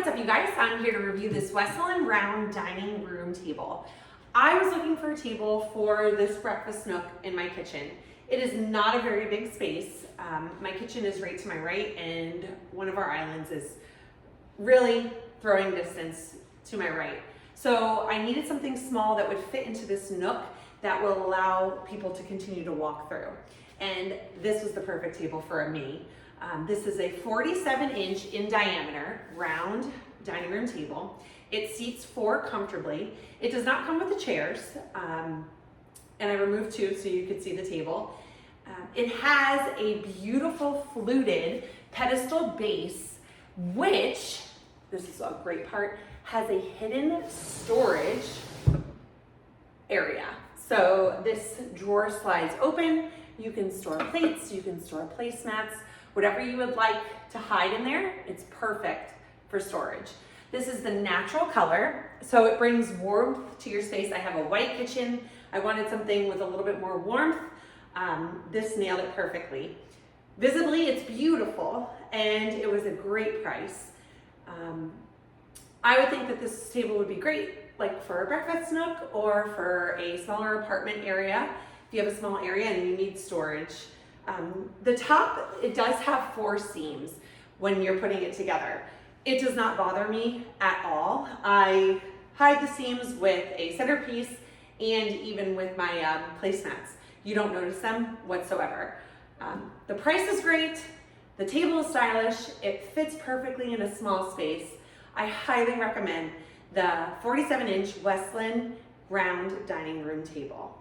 what's up you guys? I'm here to review this Westland round dining room table. I was looking for a table for this breakfast nook in my kitchen. It is not a very big space. My kitchen is right to my right and one of our islands is really throwing distance to my right. So I needed something small that would fit into this nook that will allow people to continue to walk through. And this was the perfect table for me. This is a 47-inch in diameter round dining room table. It seats 4 comfortably. It does not come with the chairs, and I removed 2 so you could see the table. It has a beautiful fluted pedestal base, which, this is a great part, has a hidden storage area. So this drawer slides open. You can store plates, you can store placemats, whatever you would like to hide in there, it's perfect for storage. This is the natural color, so it brings warmth to your space. I have a white kitchen. I wanted something with a little bit more warmth. This nailed it perfectly. Visibly, it's beautiful, and it was a great price. I would think that this table would be great, like for a breakfast nook or for a smaller apartment area. If you have a small area and you need storage. The top, it does have 4 seams when you're putting it together. It does not bother me at all. I hide the seams with a centerpiece and even with my placemats. You don't notice them whatsoever. The price is great. The table is stylish. It fits perfectly in a small space. I highly recommend the 47-inch Westland round dining room table.